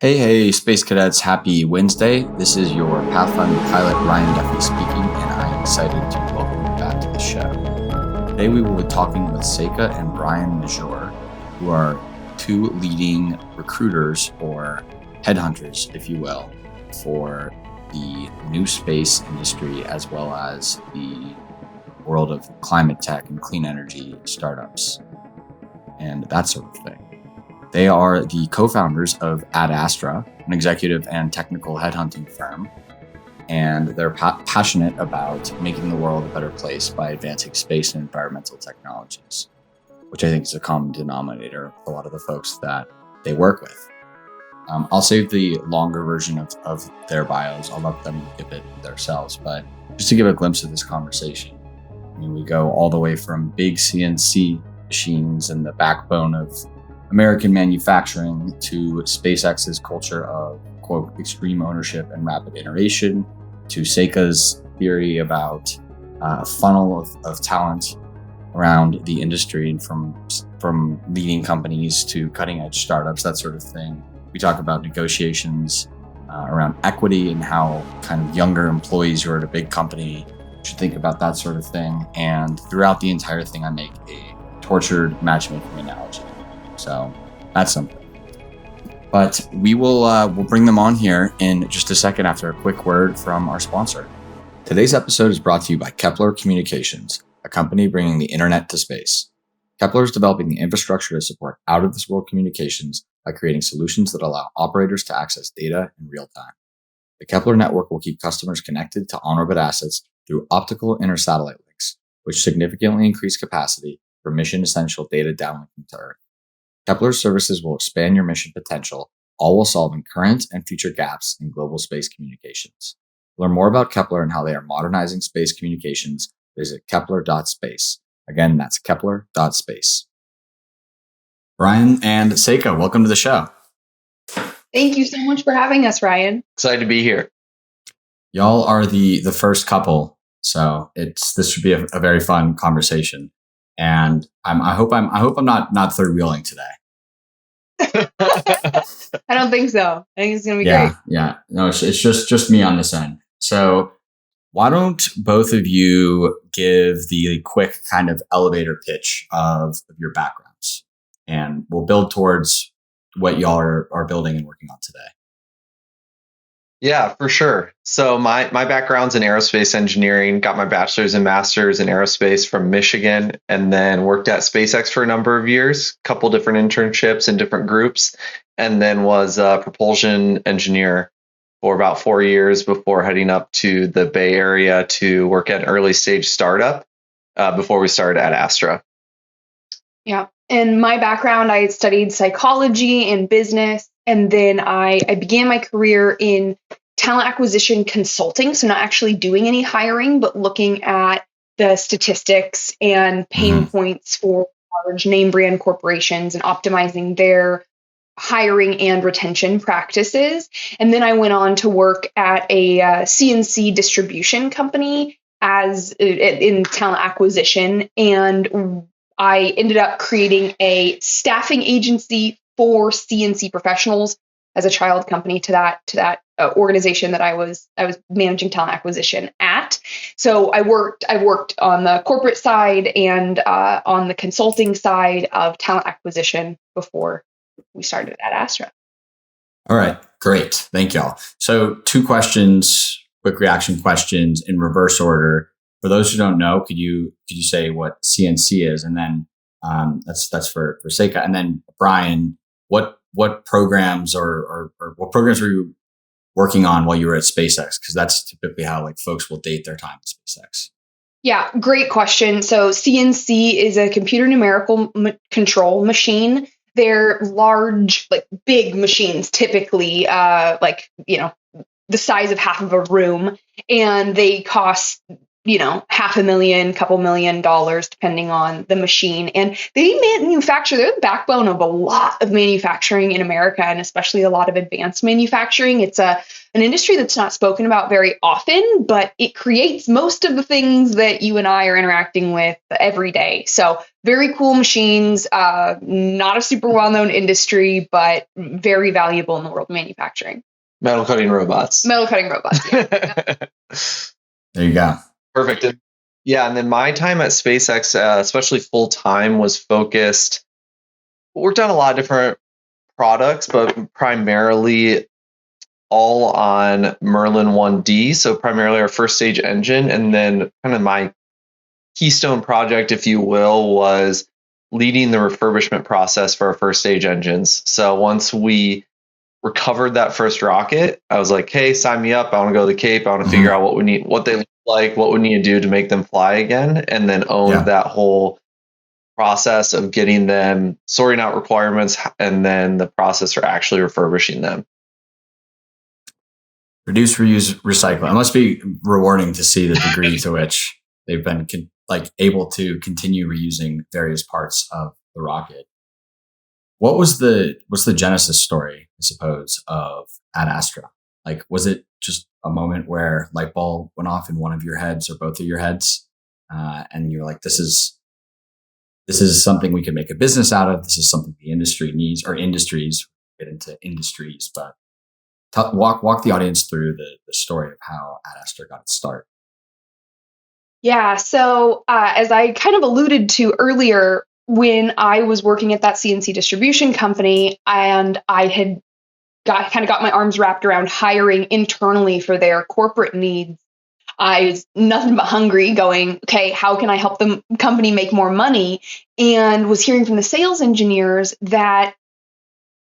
Hey, Space Cadets, happy Wednesday. This is your Pathfinder pilot, Ryan Duffy speaking, and I am excited to welcome you back to the show. Today we will be talking with Seyka and Brian Mejeur, who are two leading recruiters or headhunters, if you will, for the new space industry as well as the world of climate tech and clean energy startups and that sort of thing. They are the co-founders of AdAstra, an executive and technical headhunting firm, and they're passionate about making the world a better place by advancing space and environmental technologies, which I think is a common denominator of a lot of the folks that they work with. I'll save the longer version of their bios. I'll let them give it themselves, but just to give a glimpse of this conversation, we go all the way from big CNC machines and the backbone of American manufacturing to SpaceX's culture of, quote, extreme ownership and rapid iteration, to Seyka's theory about a funnel of talent around the industry and from leading companies to cutting edge startups, that sort of thing. We talk about negotiations around equity and how kind of younger employees who are at a big company should think about that sort of thing. And throughout the entire thing, I make a tortured matchmaking analogy. So that's something. But we'll bring them on here in just a second after a quick word from our sponsor. Today's episode is brought to you by Kepler Communications, a company bringing the internet to space. Kepler is developing the infrastructure to support out-of-this-world communications by creating solutions that allow operators to access data in real time. The Kepler network will keep customers connected to on-orbit assets through optical inter-satellite links, which significantly increase capacity for mission-essential data downlinking to Earth. Kepler's services will expand your mission potential, all while solving current and future gaps in global space communications. Learn more about Kepler and how they are modernizing space communications. Visit kepler.space. Again, that's kepler.space. Brian and Seyka, welcome to the show. Thank you so much for having us, Ryan. Excited to be here. Y'all are the first couple, so this should be a very fun conversation. And I hope I'm not third wheeling today. I don't think so. I think it's gonna be great. Yeah. No, it's just me on this end. So why don't both of you give the quick kind of elevator pitch of your backgrounds, and we'll build towards what y'all are building and working on today. Yeah, for sure. So my background's in aerospace engineering, got my bachelor's and master's in aerospace from Michigan, and then worked at SpaceX for a number of years, couple different internships in different groups, and then was a propulsion engineer for about 4 years before heading up to the Bay Area to work at an early stage startup before we started at AdAstra. Yeah. In my background, I studied psychology and business. And then I began my career in talent acquisition consulting. So not actually doing any hiring, but looking at the statistics and pain points for large name brand corporations and optimizing their hiring and retention practices. And then I went on to work at a CNC distribution company in talent acquisition. And I ended up creating a staffing agency for CNC professionals as a child company to that organization that I was managing talent acquisition at. So I worked on the corporate side and on the consulting side of talent acquisition before we started at Astra. All right, great, thank y'all. So 2 questions, quick reaction questions in reverse order. For those who don't know, could you say what CNC is, and then that's for Seyka, and then Brian, what programs or what programs were you working on while you were at SpaceX? Because that's typically how folks will date their time at SpaceX. Yeah, great question. So CNC is a computer numerical control machine. They're large, big machines, typically the size of half of a room, and they cost $500,000, couple $1 million, depending on the machine. And they're the backbone of a lot of manufacturing in America, and especially a lot of advanced manufacturing. It's an industry that's not spoken about very often, but it creates most of the things that you and I are interacting with every day. So very cool machines, not a super well-known industry, but very valuable in the world of manufacturing. Metal cutting robots. Yeah. There you go. Perfect. Yeah. And then my time at SpaceX, especially full time, was focused, worked on a lot of different products, but primarily all on Merlin 1D. So primarily our first stage engine. And then kind of my keystone project, if you will, was leading the refurbishment process for our first stage engines. So once we recovered that first rocket, I was like, hey, sign me up. I want to go to the Cape. I want to figure out what they look like, what we need to do to make them fly again, and then own that whole process of getting them, sorting out requirements, and then the process for actually refurbishing them. Reduce, reuse, recycle. It must be rewarding to see the degree to which they've been able to continue reusing various parts of the rocket. What was the genesis story, I suppose, of AdAstra? Like, was it just a moment where light bulb went off in one of your heads or both of your heads, and you're like, this is something we can make a business out of. This is something the industry needs, or industries, get into industries, but walk the audience through the story of how AdAstra got its start. Yeah. So as I kind of alluded to earlier, when I was working at that CNC distribution company, and I had got my arms wrapped around hiring internally for their corporate needs, I was nothing but hungry, going, okay, how can I help the company make more money? And was hearing from the sales engineers that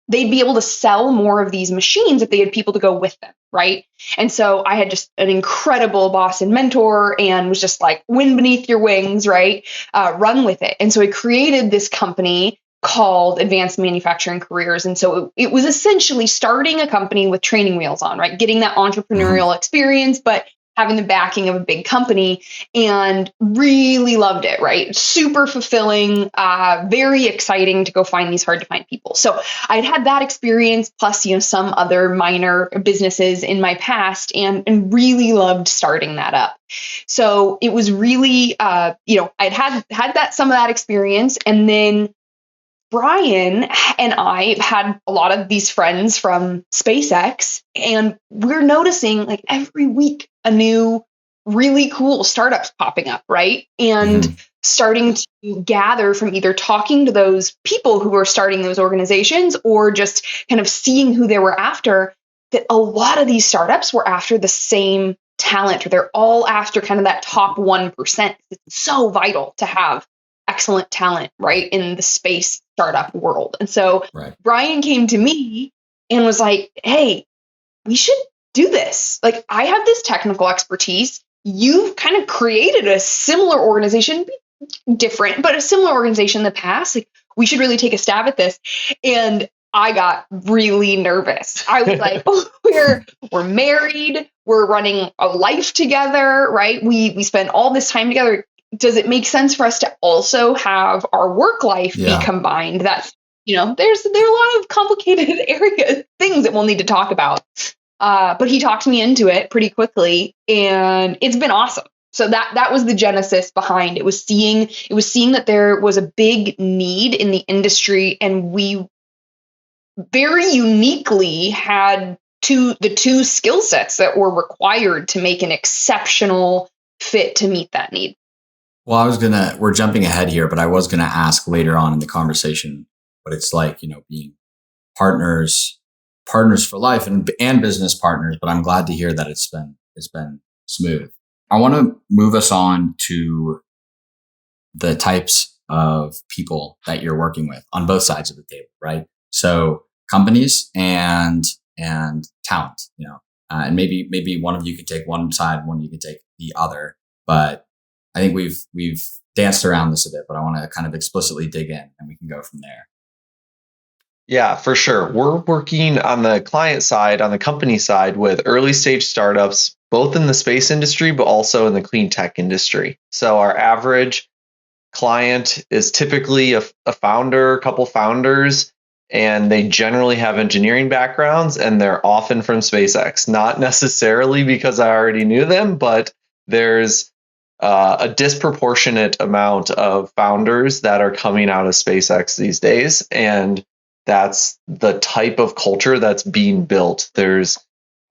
they'd be able to sell more of these machines if they had people to go with them, right? And so I had just an incredible boss and mentor, and was just like, wind beneath your wings, right? Run with it. And so I created this company called Advanced Manufacturing Careers. And so it was essentially starting a company with training wheels on, right? Getting that entrepreneurial experience, but having the backing of a big company, and really loved it, right? Super fulfilling, very exciting to go find these hard to find people. So I'd had that experience, plus, some other minor businesses in my past, and really loved starting that up. So it was really, I'd had some of that experience. And then Brian and I had a lot of these friends from SpaceX, and we're noticing like every week a new really cool startups popping up, right? And starting to gather from either talking to those people who were starting those organizations, or just kind of seeing who they were after, that a lot of these startups were after the same talent, or they're all after kind of that top 1%. It's so vital to have excellent talent, right, in the space startup world. And so Brian came to me and was like, hey, we should do this. Like, I have this technical expertise. You've kind of created a similar organization, different, but a similar organization in the past. Like, we should really take a stab at this. And I got really nervous. I was like, we're married, we're running a life together, right? We spend all this time together. Does it make sense for us to also have our work life be combined? That's, there are a lot of complicated things that we'll need to talk about. But he talked me into it pretty quickly, and it's been awesome. So that was the genesis behind it. Was seeing that there was a big need in the industry, and we very uniquely had the two skill sets that were required to make an exceptional fit to meet that need. Well, we're jumping ahead here, but I was going to ask later on in the conversation what it's like, being partners for life and business partners, but I'm glad to hear that it's been smooth. I want to move us on to the types of people that you're working with on both sides of the table, right? So companies and talent, and maybe one of you can take one side, one of you can take the other, but I think we've danced around this a bit, but I want to kind of explicitly dig in, and we can go from there. Yeah, for sure. We're working on the client side, on the company side, with early stage startups, both in the space industry, but also in the clean tech industry. So our average client is typically a founder, a couple founders, and they generally have engineering backgrounds, and they're often from SpaceX. Not necessarily because I already knew them, but there's a disproportionate amount of founders that are coming out of SpaceX these days. And that's the type of culture that's being built.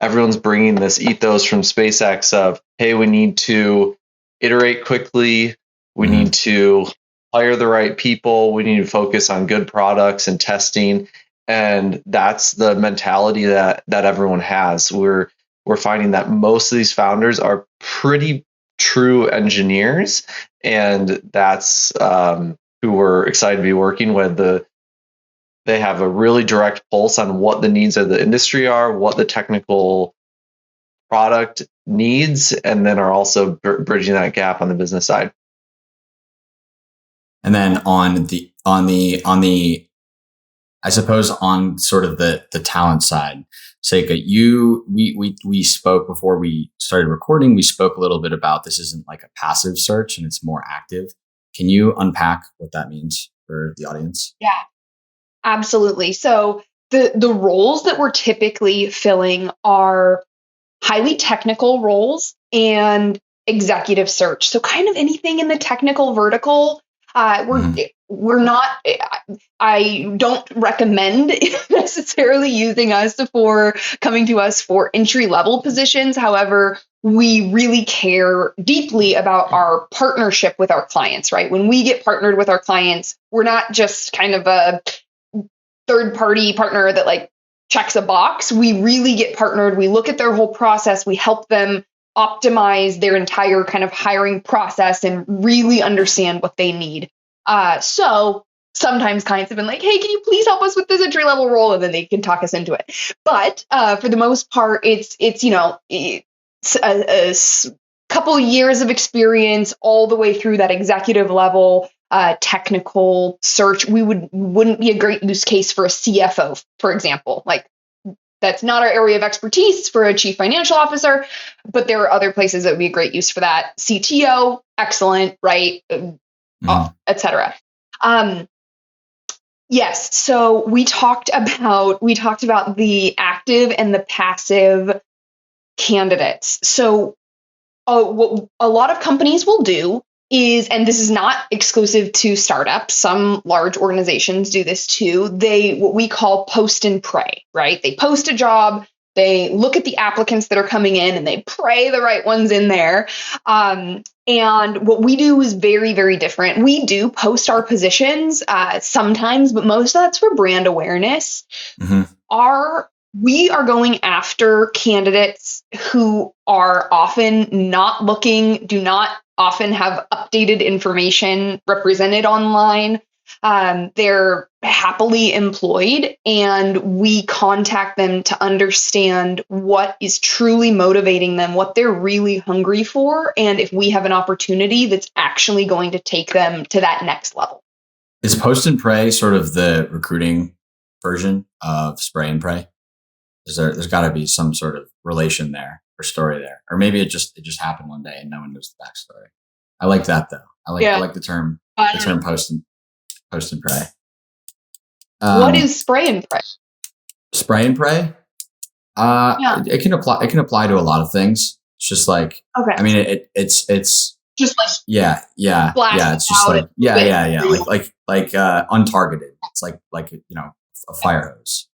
Everyone's bringing this ethos from SpaceX of, hey, we need to iterate quickly. We need to hire the right people. We need to focus on good products and testing. And that's the mentality that everyone has. We're finding that most of these founders are pretty true engineers, and that's who we're excited to be working with. They have a really direct pulse on what the needs of the industry are, what the technical product needs, and then are also bridging that gap on the business side. And then on the I suppose on sort of the talent side, Seyka, we spoke before we started recording. We spoke a little bit about this isn't like a passive search and it's more active. Can you unpack what that means for the audience? Yeah, absolutely. So the roles that we're typically filling are highly technical roles and executive search. So kind of anything in the technical vertical. We're not, I don't recommend necessarily using us for coming to us for entry level positions. However, we really care deeply about our partnership with our clients, right? When we get partnered with our clients, we're not just kind of a third party partner that like checks a box. We really get partnered. We look at their whole process. We help them optimize their entire kind of hiring process and really understand what they need. So sometimes clients have been like, hey, can you please help us with this entry level role? And then they can talk us into it. But for the most part, it's a couple years of experience all the way through that executive level technical search. We wouldn't be a great use case for a CFO, for example. Like that's not our area of expertise for a chief financial officer, but there are other places that would be a great use for that. CTO, excellent, right? Et cetera. Yes. So we talked about the active and the passive candidates. So what a lot of companies will do is, and this is not exclusive to startups, some large organizations do this too. What we call post and pray, right? They post a job, they look at the applicants that are coming in and they pray the right ones in there. And what we do is very, very different. We do post our positions sometimes, but most of that's for brand awareness. We are going after candidates who are often not looking, do not often have updated information represented online. They're happily employed, and we contact them to understand what is truly motivating them, what they're really hungry for, and if we have an opportunity that's actually going to take them to that next level. Is post and pray sort of the recruiting version of spray and pray? There's got to be some sort of relation there or story there, or maybe it just happened one day and no one knows the backstory. I like that though. I like the term post and pray. What is spray and pray? Spray and pray. It can apply to a lot of things. It's just like, okay. I mean, it's just like it's just like like untargeted. It's like a fire hose.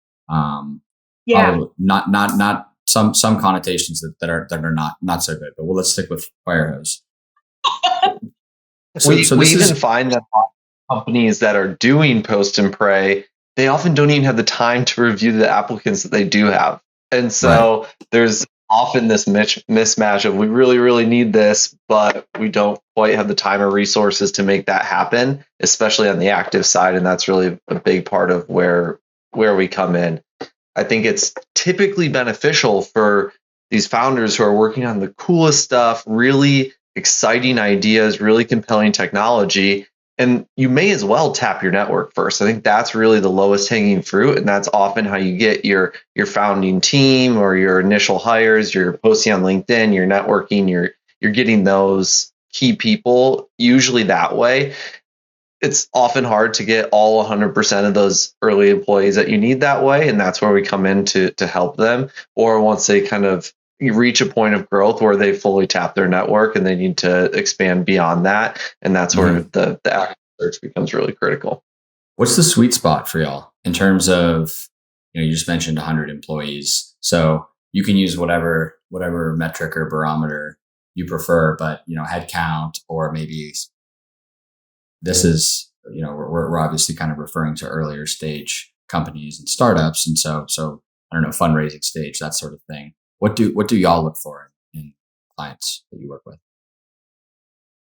Not some connotations that are not so good. But let's stick with fire hose. We even find that companies that are doing post and pray, they often don't even have the time to review the applicants that they do have. And so there's often this mismatch of we really, really need this, but we don't quite have the time or resources to make that happen, especially on the active side. And that's really a big part of where we come in. I think it's typically beneficial for these founders who are working on the coolest stuff, really exciting ideas, really compelling technology. And you may as well tap your network first. I think that's really the lowest hanging fruit. And that's often how you get your founding team or your initial hires. You're posting on LinkedIn, you're networking, you're getting those key people usually that way. It's often hard to get all 100% of those early employees that you need that way. And that's where we come in to help them. Or once they kind of reach a point of growth where they fully tap their network and they need to expand beyond that. And that's where the active search becomes really critical. What's the sweet spot for y'all in terms of, you just mentioned 100 employees. So you can use whatever metric or barometer you prefer, but, head count, or maybe this is, we're obviously kind of referring to earlier stage companies and startups. And so I don't know, fundraising stage, that sort of thing. What do y'all look for in clients that you work with?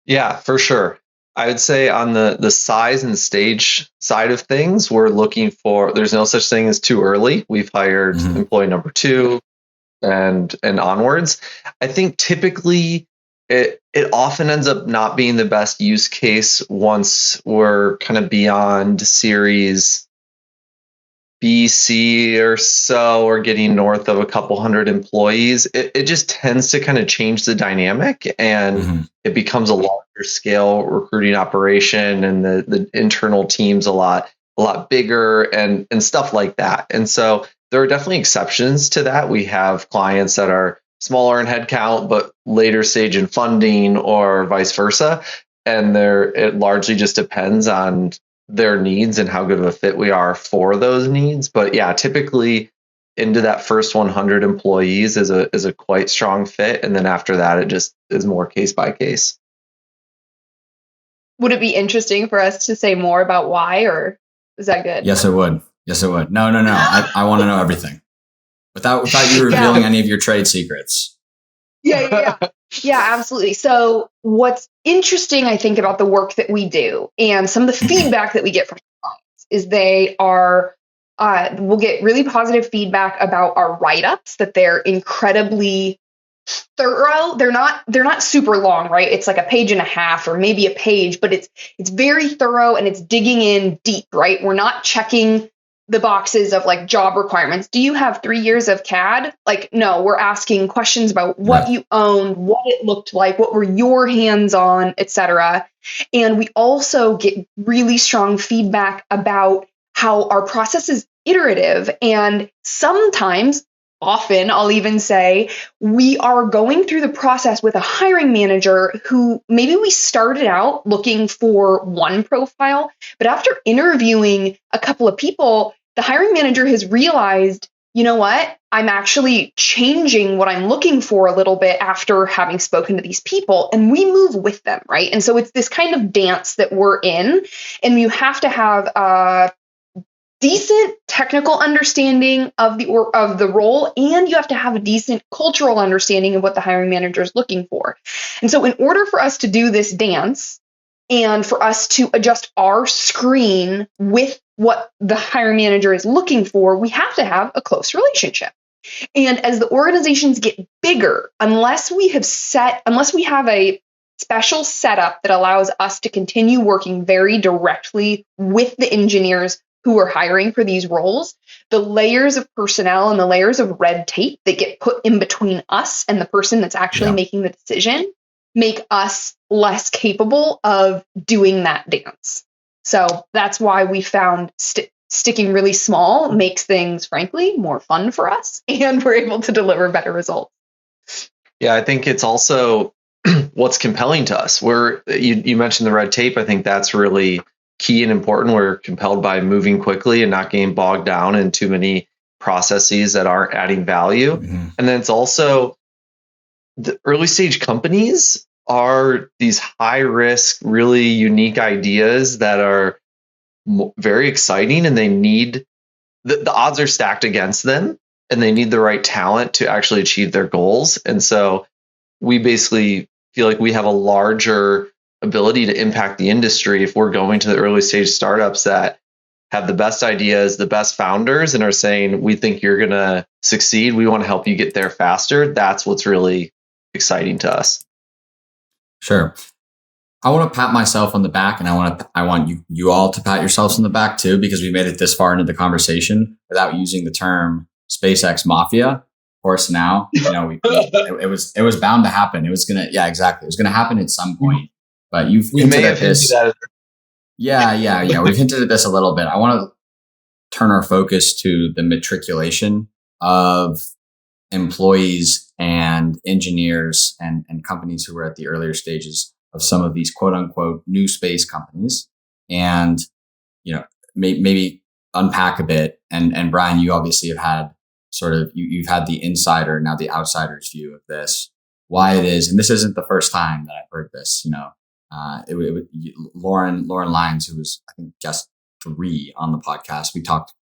Yeah, for sure. I would say on the size and stage side of things, we're looking for, there's no such thing as too early. We've hired employee number 2 and onwards. I think typically it often ends up not being the best use case once we're kind of beyond series B, C or so, or getting north of a couple hundred employees. It just tends to kind of change the dynamic, and it becomes a larger scale recruiting operation, and the internal team's a lot bigger and stuff like that. And so there are definitely exceptions to that. We have clients that are smaller in headcount, but later stage in funding, or vice versa. And it largely just depends on their needs and how good of a fit we are for those needs. But yeah, typically into that first 100 employees is a quite strong fit. And then after that, it just is more case by case. Would it be interesting for us to say more about why, or is that good? Yes, it would. No. I want to know everything without you revealing any of your trade secrets. Yeah, absolutely. So what's interesting, I think, about the work that we do and some of the feedback that we get from clients is we'll get really positive feedback about our write-ups, that they're incredibly thorough. They're not super long, right? It's like a page and a half or maybe a page, but it's very thorough and it's digging in deep, right? We're not checking the boxes of like job requirements. Do you have 3 years of CAD? Like, no, we're asking questions about what you owned, what it looked like, what were your hands on, etc. And we also get really strong feedback about how our process is iterative. And sometimes, often, I'll even say, we are going through the process with a hiring manager who maybe we started out looking for one profile, but after interviewing a couple of people, the hiring manager has realized, you know what, I'm actually changing what I'm looking for a little bit after having spoken to these people, and we move with them, right? And so it's this kind of dance that we're in, and you have to have a decent technical understanding of the role, and you have to have a decent cultural understanding of what the hiring manager is looking for. And so in order for us to do this dance and for us to adjust our screen with what the hiring manager is looking for, we have to have a close relationship. And as the organizations get bigger, unless we have a special setup that allows us to continue working very directly with the engineers who are hiring for these roles, the layers of personnel and the layers of red tape that get put in between us and the person that's actually making the decision make us less capable of doing that dance. So that's why we found sticking really small makes things, frankly, more fun for us, and we're able to deliver better results. Yeah, I think it's also what's compelling to us. You mentioned the red tape. I think that's really key and important. We're compelled by moving quickly and not getting bogged down in too many processes that aren't adding value. And then it's also the early stage companies are these high risk, really unique ideas that are very exciting, and they need the odds are stacked against them, and they need the right talent to actually achieve their goals. And so we basically feel like we have a larger ability to impact the industry if we're going to the early stage startups that have the best ideas, the best founders, and are saying, we think you're going to succeed. We want to help you get there faster. That's what's really exciting to us. Sure. I want to pat myself on the back, and I want you all to pat yourselves on the back too, because we made it this far into the conversation without using the term SpaceX mafia. Of course, now it was bound to happen. It was exactly. It was gonna happen at some point. But we hinted at this. Yeah. We've hinted at this a little bit. I want to turn our focus to the matriculation of employees and engineers and companies who were at the earlier stages of some of these quote unquote new space companies, and maybe unpack a bit. And Brian, you obviously have had you've had the insider, now the outsider's view of this, why it is, and this isn't the first time that I've heard this. Lauren Lyons, who was I think guest 3 on the podcast, we talked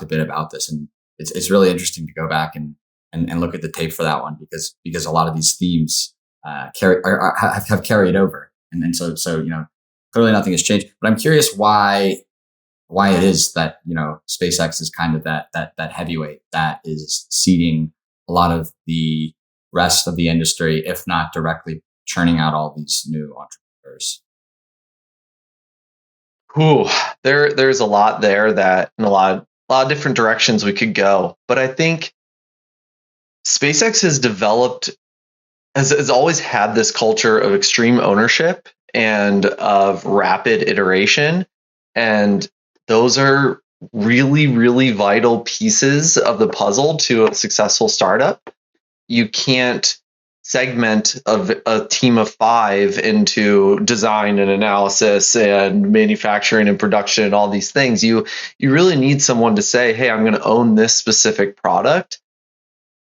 a bit about this, and it's really interesting to go back and look at the tape for that one because a lot of these themes have carried over, and so clearly nothing has changed. But I'm curious why it is that SpaceX is kind of that heavyweight that is seeding a lot of the rest of the industry, if not directly churning out all these new entrepreneurs. There's a lot there that in a lot of different directions we could go, but I think SpaceX has always had this culture of extreme ownership and of rapid iteration. And those are really, really vital pieces of the puzzle to a successful startup. You can't segment a team of 5 into design and analysis and manufacturing and production and all these things. You really need someone to say, hey, I'm going to own this specific product,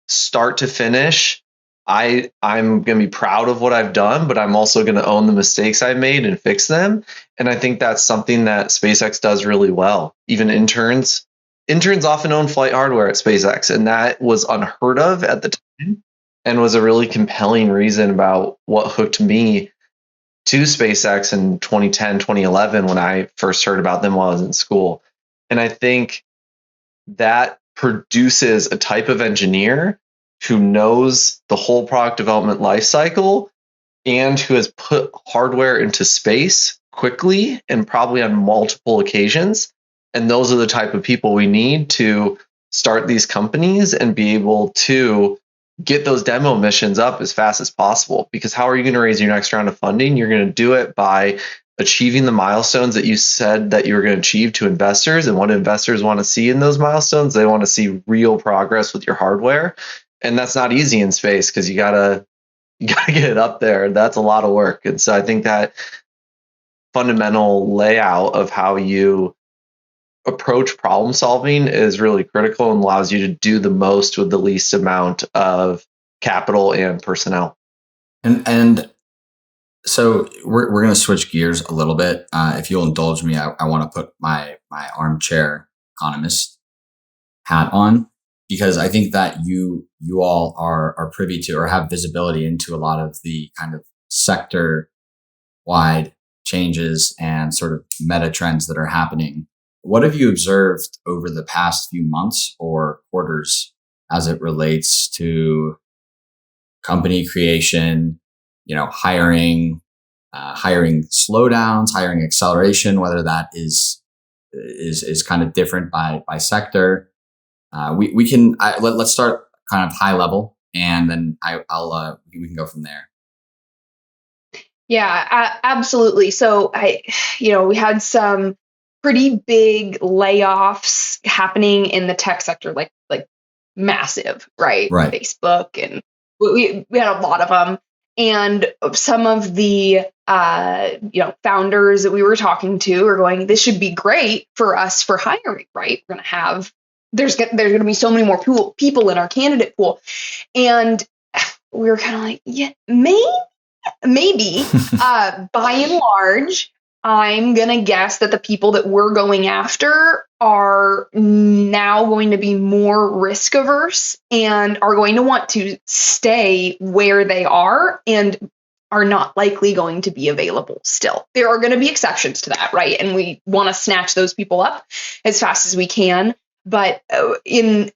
start to finish. I'm going to be proud of what I've done, but I'm also going to own the mistakes I've made and fix them. And I think that's something that SpaceX does really well. Even interns often own flight hardware at SpaceX, and that was unheard of at the time and was a really compelling reason about what hooked me to SpaceX in 2010, 2011, when I first heard about them while I was in school. And I think that produces a type of engineer who knows the whole product development lifecycle and who has put hardware into space quickly and probably on multiple occasions. And those are the type of people we need to start these companies and be able to get those demo missions up as fast as possible. Because how are you going to raise your next round of funding? You're going to do it by achieving the milestones that you said that you were going to achieve to investors. And what investors want to see in those milestones, they want to see real progress with your hardware. And that's not easy in space because you gotta get it up there. That's a lot of work. And so I think that fundamental layout of how you approach problem solving is really critical and allows you to do the most with the least amount of capital and personnel. And so we're going to switch gears a little bit. If you'll indulge me, I want to put my armchair economist hat on, because I think that you all are privy to or have visibility into a lot of the kind of sector wide changes and sort of meta trends that are happening. What have you observed over the past few months or quarters as it relates to company creation, hiring slowdowns, hiring acceleration, whether that is kind of different by sector? Let's start kind of high level, and then we can go from there. Yeah, absolutely. So we had some pretty big layoffs happening in the tech sector, like massive, right? Facebook, and we had a lot of them. And some of the founders that we were talking to are going, this should be great for us for hiring, right? We're going to have there's going to be so many more people in our candidate pool, and we were kind of like, yeah, maybe. By and large, I'm going to guess that the people that we're going after are now going to be more risk averse and are going to want to stay where they are and are not likely going to be available still. There are going to be exceptions to that, right? And we want to snatch those people up as fast as we can. But in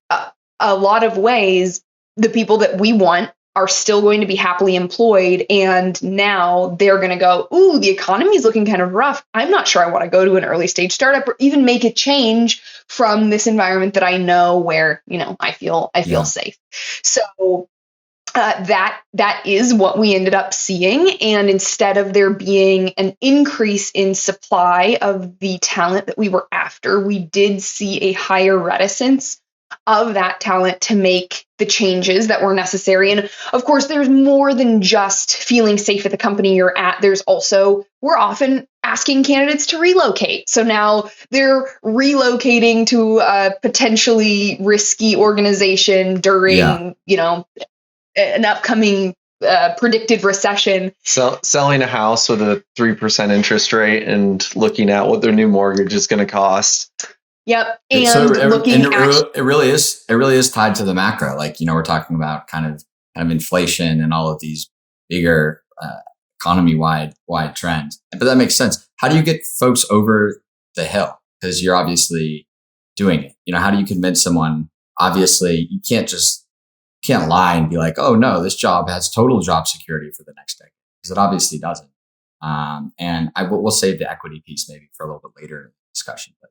a lot of ways, the people that we want are still going to be happily employed. And now they're going to go, ooh, the economy is looking kind of rough. I'm not sure I want to go to an early stage startup or even make a change from this environment that I know where, I feel safe. So that is what we ended up seeing. And instead of there being an increase in supply of the talent that we were after, we did see a higher reticence of that talent to make the changes that were necessary. And of course, there's more than just feeling safe at the company you're at. There's also, we're often asking candidates to relocate. So now they're relocating to a potentially risky organization during, an upcoming predicted recession. So selling a house with a 3% interest rate and looking at what their new mortgage is going to cost. Yep. And it really is tied to the macro. Like, we're talking about kind of inflation and all of these bigger economy-wide trends. But that makes sense. How do you get folks over the hill? Because you're obviously doing it. How do you convince someone? Obviously, you can't lie and be like, oh no, this job has total job security for the next decade, because it obviously doesn't. And we'll save the equity piece maybe for a little bit later in the discussion. But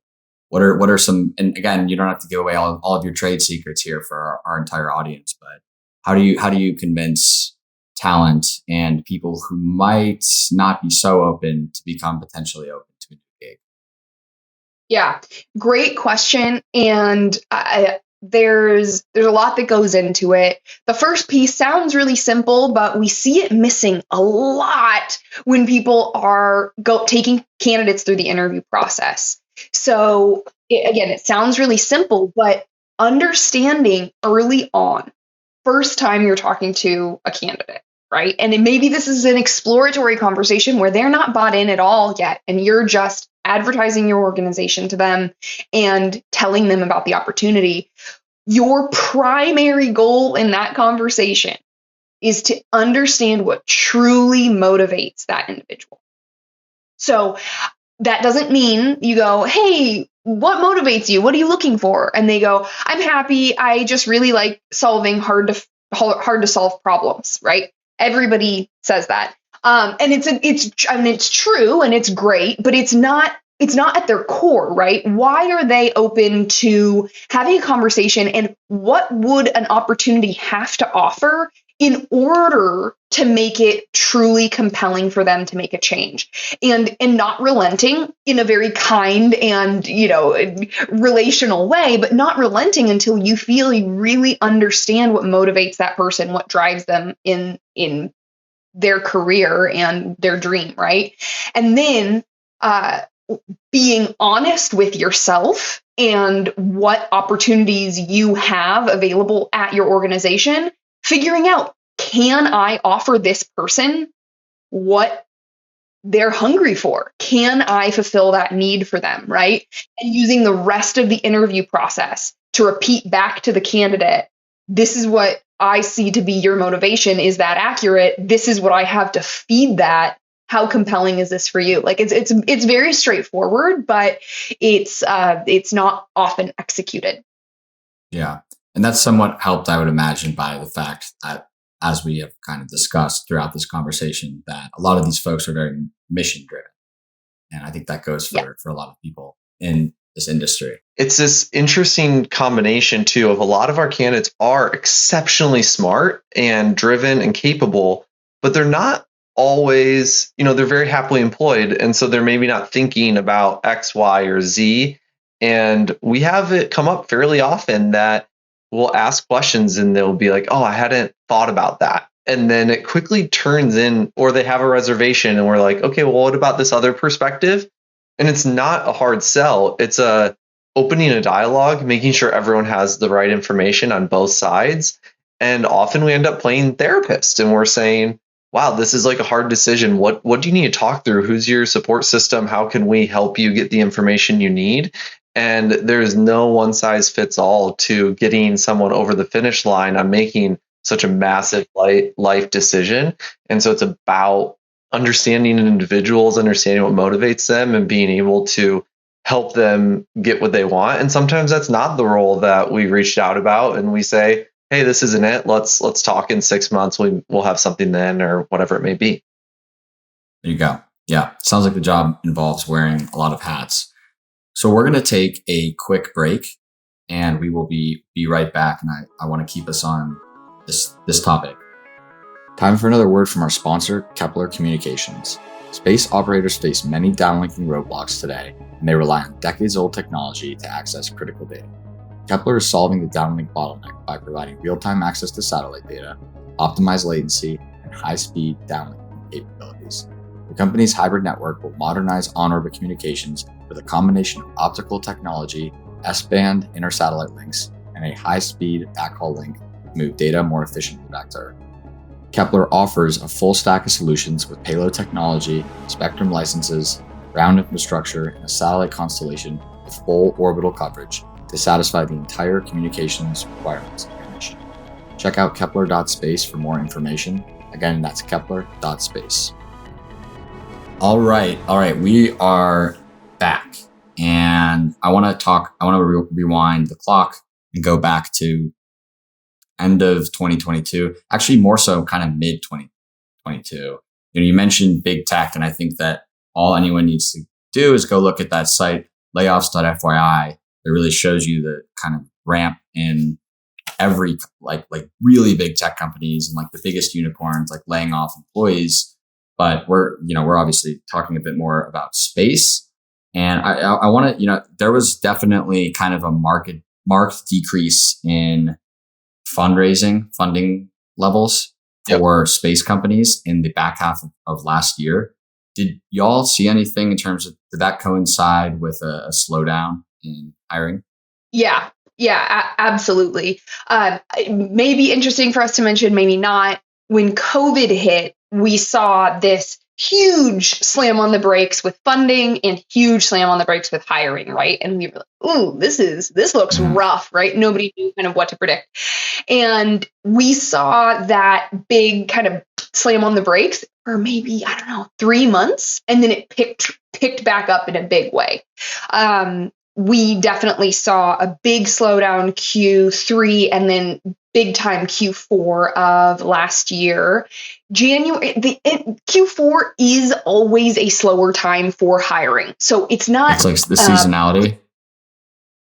what are some, and again, you don't have to give away all of your trade secrets here for our entire audience, but how do you convince talent and people who might not be so open to become potentially open to a new gig? Yeah, great question. And there's a lot that goes into it. The first piece sounds really simple, but we see it missing a lot when people are taking candidates through the interview process. So again, it sounds really simple, but understanding early on, first time you're talking to a candidate, right? And maybe this is an exploratory conversation where they're not bought in at all yet, and you're just advertising your organization to them and telling them about the opportunity. Your primary goal in that conversation is to understand what truly motivates that individual. So that doesn't mean you go, hey, what motivates you? What are you looking for? And they go, I'm happy. I just really like solving hard to solve problems, right? Everybody says that. And it's true and it's great, but it's not at their core, right? Why are they open to having a conversation, and what would an opportunity have to offer in order to make it truly compelling for them to make a change? And not relenting in a very kind and, relational way, but not relenting until you feel you really understand what motivates that person, what drives them in their career and their dream, right? And then being honest with yourself and what opportunities you have available at your organization, figuring out, can I offer this person what they're hungry for? Can I fulfill that need for them, right? And using the rest of the interview process to repeat back to the candidate, this is what I see to be your motivation. Is that accurate? This is what I have to feed that. How compelling is this for you? Like it's very straightforward, but it's not often executed. Yeah. And that's somewhat helped, I would imagine, by the fact that, as we have kind of discussed throughout this conversation, that a lot of these folks are very mission driven. And I think that goes for a lot of people in this industry. It's this interesting combination too of a lot of our candidates are exceptionally smart and driven and capable, but they're not always, they're very happily employed. And so they're maybe not thinking about X, Y, or Z. And we have it come up fairly often that we'll ask questions and they'll be like, oh, I hadn't thought about that. And then it quickly turns in, or they have a reservation and we're like, okay, well, what about this other perspective? And it's not a hard sell. It's opening a dialogue, making sure everyone has the right information on both sides. And often we end up playing therapist and we're saying, wow, this is like a hard decision. What do you need to talk through? Who's your support system? How can we help you get the information you need? And there's no one size fits all to getting someone over the finish line on making such a massive life decision. And so it's about understanding individuals, understanding what motivates them, and being able to help them get what they want. And sometimes that's not the role that we reached out about. And we say, hey, this isn't it. Let's talk in 6 months. We'll have something then, or whatever it may be. There you go. Yeah. Sounds like the job involves wearing a lot of hats. So we're going to take a quick break and we will be right back. And I want to keep us on this topic. Time for another word from our sponsor, Kepler Communications. Space operators face many downlinking roadblocks today, and they rely on decades-old technology to access critical data. Kepler is solving the downlink bottleneck by providing real-time access to satellite data, optimized latency, and high-speed downlinking capabilities. The company's hybrid network will modernize on-orbit communications with a combination of optical technology, S-band inter-satellite links, and a high-speed backhaul link to move data more efficiently back to Earth. Kepler offers a full stack of solutions with payload technology, spectrum licenses, ground infrastructure, and a satellite constellation with full orbital coverage to satisfy the entire communications requirements of your mission. Check out Kepler.space for more information. Again, that's Kepler.space. All right. We are back. And I want to rewind the clock and go back to end of 2022, actually more so kind of mid 2022. You mentioned big tech, and I think that all anyone needs to do is go look at that site, layoffs.fyi. It really shows you the kind of ramp in every like really big tech companies and like the biggest unicorns like laying off employees. But we're obviously talking a bit more about space. And I want to, there was definitely kind of a marked decrease in funding levels for space companies in the back half of last year. Did y'all see anything in terms of, did that coincide with a slowdown in hiring? Yeah, absolutely. It may be interesting for us to mention, maybe not. When COVID hit, we saw this huge slam on the brakes with funding and huge slam on the brakes with hiring, right? And we were like, ooh, this looks rough, right? Nobody knew kind of what to predict. And we saw that big kind of slam on the brakes for maybe, 3 months. And then it picked back up in a big way. We definitely saw a big slowdown Q3 and then big time Q4 of last year. Q4 is always a slower time for hiring. So it's not. It's like the seasonality.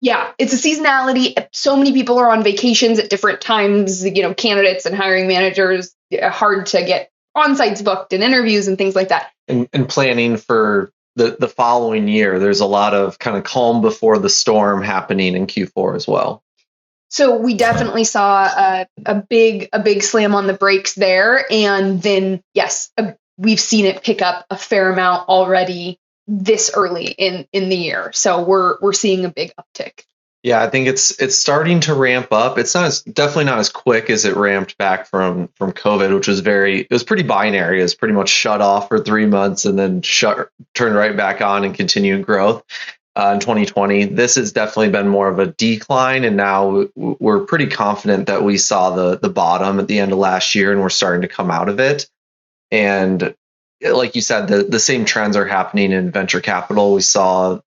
Yeah, it's a seasonality. So many people are on vacations at different times, candidates and hiring managers, hard to get on-sites booked and interviews and things like that. And planning for the following year, there's a lot of kind of calm before the storm happening in Q4 as well. So we definitely saw a big slam on the brakes there. And then, yes, we've seen it pick up a fair amount already this early in the year. So we're seeing a big uptick. Yeah, I think it's starting to ramp up. It's definitely not as quick as it ramped back from COVID, which was it was pretty binary. It was pretty much shut off for 3 months and then turned right back on and continued growth in 2020. This has definitely been more of a decline, and now we're pretty confident that we saw the bottom at the end of last year, and we're starting to come out of it. And like you said, the same trends are happening in venture capital. We saw.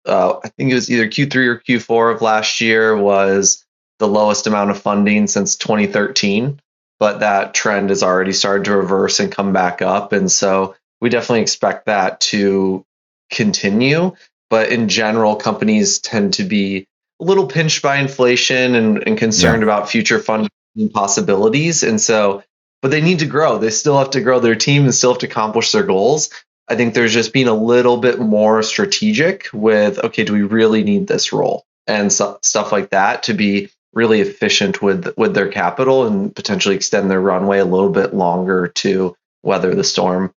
I think it was either Q3 or Q4 of last year was the lowest amount of funding since 2013, but that trend has already started to reverse and come back up. And so we definitely expect that to continue. But in general, companies tend to be a little pinched by inflation and concerned about future funding possibilities. And so, but they need to grow. They still have to grow their team and still have to accomplish their goals. I think there's just being a little bit more strategic with, okay, do we really need this role? And stuff like that to be really efficient with their capital and potentially extend their runway a little bit longer to weather the storm.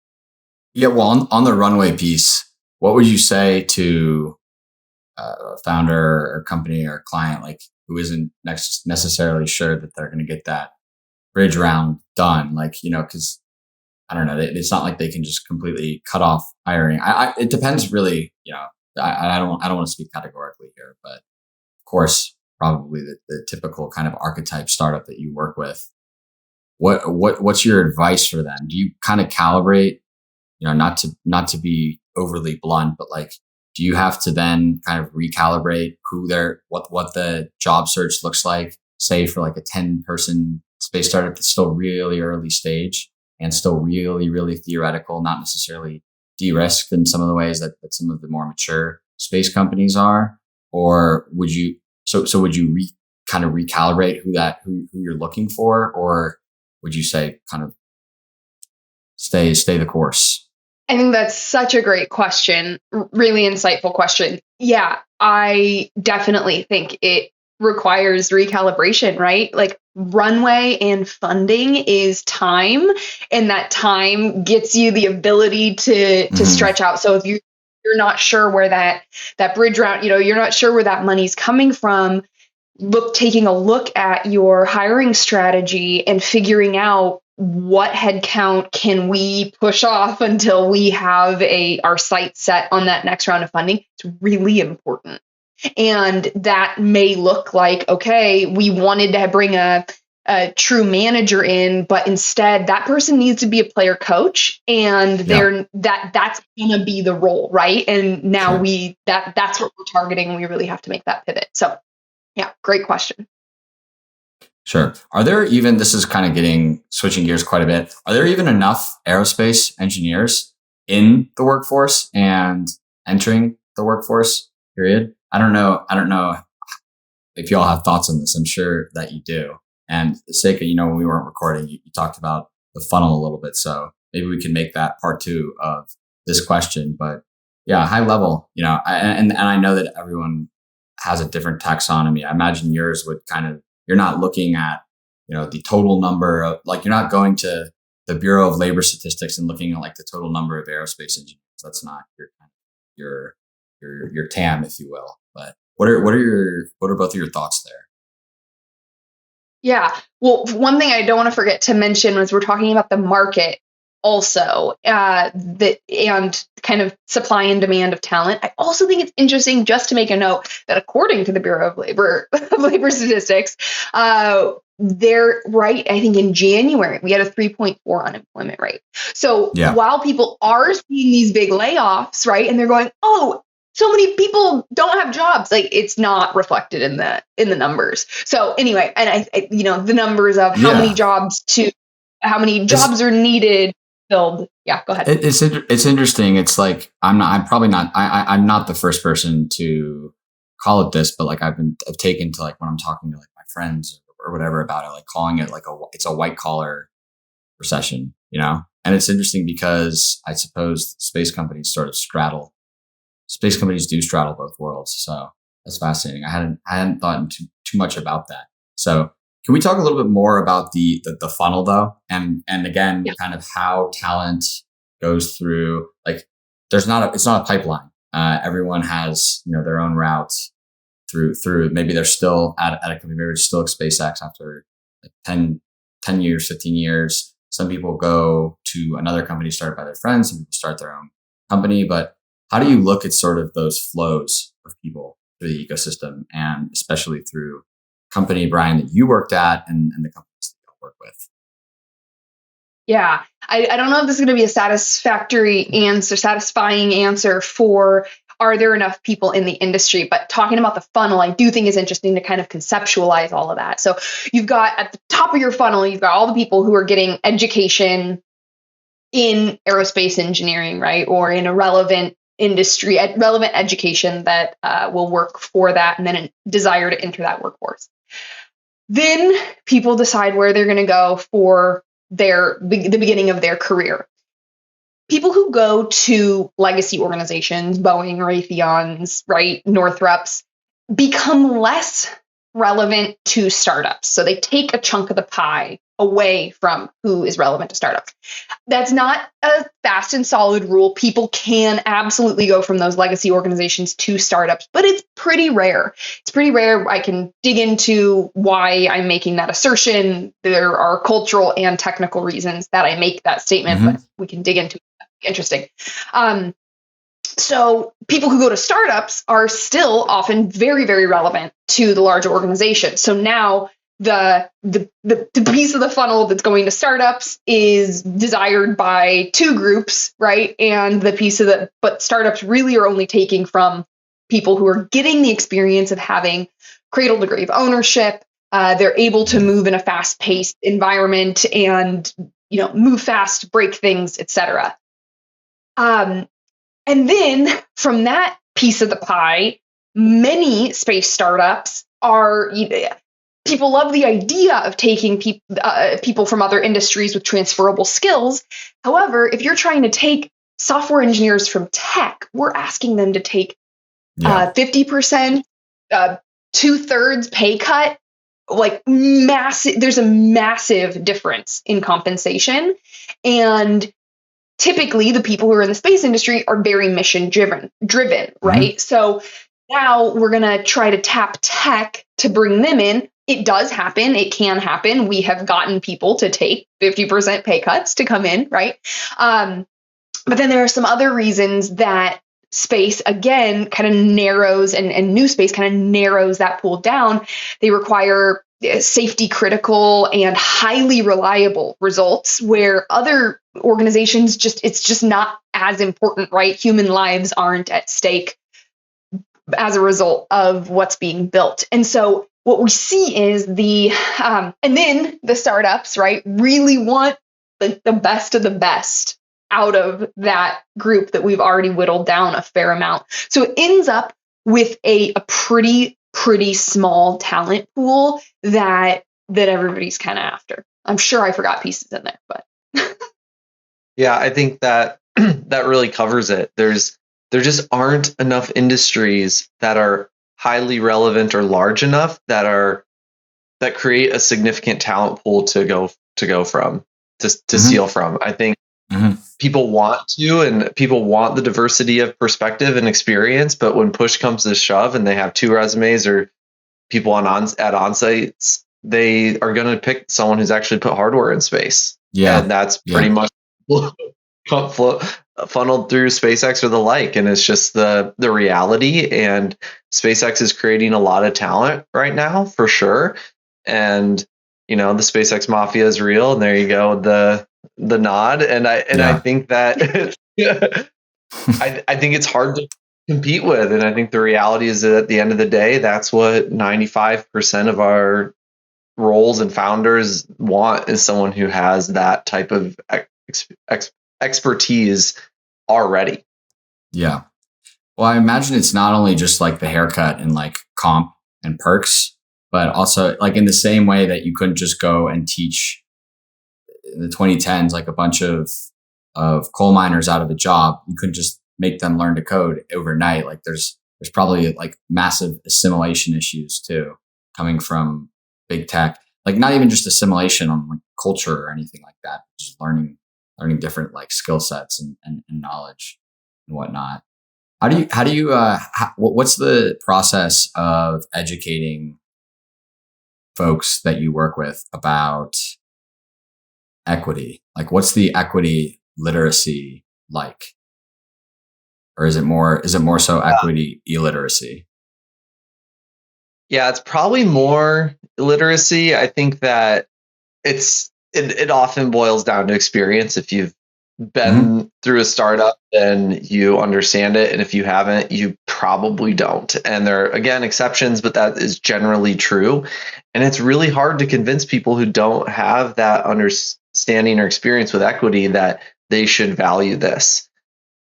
Yeah, well, on the runway piece, what would you say to a founder or company or client like who isn't necessarily sure that they're going to get that bridge round done? Like, because I don't know. It's not like they can just completely cut off hiring. It depends, really. I don't want to speak categorically here, but of course, probably the typical kind of archetype startup that you work with. What's your advice for them? Do you kind of calibrate? Not to be overly blunt, but like, do you have to then kind of recalibrate what the job search looks like say for like a 10-person space startup that's still really early stage and still really, really theoretical, not necessarily de-risked in some of the ways that some of the more mature space companies are? Or would you, so would you kind of recalibrate who you're looking for? Or would you say kind of stay the course? I think that's such a great question. Really insightful question. Yeah, I definitely think it requires recalibration, right? Like runway and funding is time, and that time gets you the ability to stretch out. So if you're not sure where that bridge route, you're not sure where that money's coming from, taking a look at your hiring strategy and figuring out what headcount can we push off until we have our sights set on that next round of funding. It's really important. And that may look like, okay, we wanted to bring a true manager in, but instead that person needs to be a player coach, and that's gonna be the role, right? And now that's what we're targeting. We really have to make that pivot. So yeah, great question. Sure. Are there even, this is kind of switching gears quite a bit, are there even enough aerospace engineers in the workforce and entering the workforce, period? I don't know if you all have thoughts on this. I'm sure that you do. And Seyka, when we weren't recording, you talked about the funnel a little bit. So maybe we can make that part 2 of this question. But yeah, high level, and I know that everyone has a different taxonomy. I imagine yours would you're not looking at, the total number of, like, you're not going to the Bureau of Labor Statistics and looking at like the total number of aerospace engineers. That's not your TAM, if you will. But what are both of your thoughts there? Yeah. Well, one thing I don't want to forget to mention was we're talking about the market also, and kind of supply and demand of talent. I also think it's interesting just to make a note that according to the Bureau of Labor Statistics, they're right. I think in January we had a 3.4 unemployment rate. So while people are seeing these big layoffs, right, and they're going, oh, so many people don't have jobs, like it's not reflected in the numbers. So anyway, and I the numbers of how many jobs are needed filled. Yeah, go ahead. It's interesting. It's like I'm not the first person to call it this, but like I've taken to, like, when I'm talking to like my friends or whatever about it, like calling it like it's a white collar recession, and it's interesting because I suppose space companies do straddle both worlds. So that's fascinating. I hadn't thought too much about that. So can we talk a little bit more about the funnel though? And again, kind of how talent goes through, like, it's not a pipeline. Everyone has, their own routes through, maybe they're still at a company, maybe they're still at SpaceX after like 10 years, 15 years. Some people go to another company started by their friends. Some people start their own company, but how do you look at sort of those flows of people through the ecosystem, and especially through company, Brian, that you worked at and the companies that you work with? Yeah, I don't know if this is going to be a satisfying answer for are there enough people in the industry, but talking about the funnel, I do think is interesting to kind of conceptualize all of that. So you've got at the top of your funnel, you've got all the people who are getting education in aerospace engineering, right? Or in a relevant industry, relevant education that will work for that, and then a desire to enter that workforce. Then people decide where they're going to go for the beginning of their career. People who go to legacy organizations, Boeing, Raytheon's, right, Northrop's, become less relevant to startups. So they take a chunk of the pie away from who is relevant to startups. That's not a fast and solid rule. People can absolutely go from those legacy organizations to startups, but it's pretty rare. It's pretty rare. I can dig into why I'm making that assertion. There are cultural and technical reasons that I make that statement, but we can dig into it. Interesting. So people who go to startups are still often very, very relevant to the larger organization. So now the piece of the funnel that's going to startups is desired by two groups, right? And but startups really are only taking from people who are getting the experience of having cradle to grave ownership, They're able to move in a fast-paced environment and, move fast, break things, etc. And then from that piece of the pie, many space startups are, people love the idea of taking people from other industries with transferable skills. However, if you're trying to take software engineers from tech, we're asking them to take 50%, 2/3 pay cut, like massive. There's a massive difference in compensation. And typically the people who are in the space industry are very mission driven, right? So now we're going to try to tap tech to bring them in. It does happen. It can happen. We have gotten people to take 50% pay cuts to come in, right? But then there are some other reasons that space, again, kind of narrows, and new space kind of narrows that pool down. They require safety critical and highly reliable results, where other organizations it's just not as important, right? Human lives aren't at stake as a result of what's being built. And so what we see is and then the startups, right, really want the best of the best out of that group that we've already whittled down a fair amount. So it ends up with a pretty small talent pool that everybody's kind of after. I'm sure I forgot pieces in there, but yeah, I think that that really covers it. There just aren't enough industries that are highly relevant or large enough that create a significant talent pool to go from, to steal from. I think people want to, and people want the diversity of perspective and experience, but when push comes to shove and they have 2 resumes or people at on-sites, they are going to pick someone who's actually put hardware in space. Yeah. And that's pretty much funneled through SpaceX or the like. And it's just the reality. And SpaceX is creating a lot of talent right now, for sure. And, the SpaceX mafia is real. And there you go, the nod. And I think that I think it's hard to compete with. And I think the reality is that at the end of the day, that's what 95% of our roles and founders want, is someone who has that type of expertise already. Yeah. Well, I imagine it's not only just like the haircut and like comp and perks, but also like in the same way that you couldn't just go and teach in the 2010s like a bunch of coal miners out of a job. You couldn't just make them learn to code overnight. Like there's probably like massive assimilation issues too, coming from big tech. Like not even just assimilation on like culture or anything like that, just learning different like skill sets and knowledge and whatnot. What's the process of educating folks that you work with about equity? Like what's the equity literacy like? Or is it more so equity illiteracy? Yeah, it's probably more literacy. I think that it often boils down to experience. If you've been through a startup, then you understand it. And if you haven't, you probably don't. And there are, again, exceptions, but that is generally true. And it's really hard to convince people who don't have that understanding or experience with equity that they should value this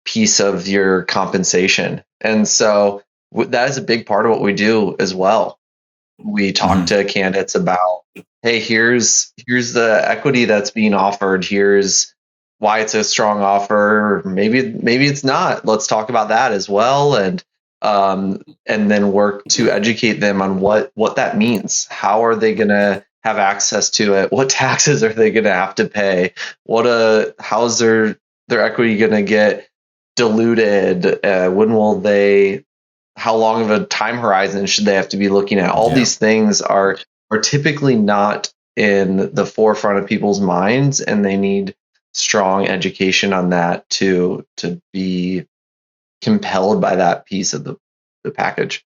piece of your compensation. And so that is a big part of what we do as well. We talk to candidates about, hey, here's the equity that's being offered. Here's why it's a strong offer. Maybe it's not. Let's talk about that as well. And then work to educate them on what that means. How are they going to have access to it? What taxes are they going to have to pay? How's their equity going to get diluted? When will they? How long of a time horizon should they have to be looking at? All these things are typically not in the forefront of people's minds, and they need strong education on that to be compelled by that piece of the package.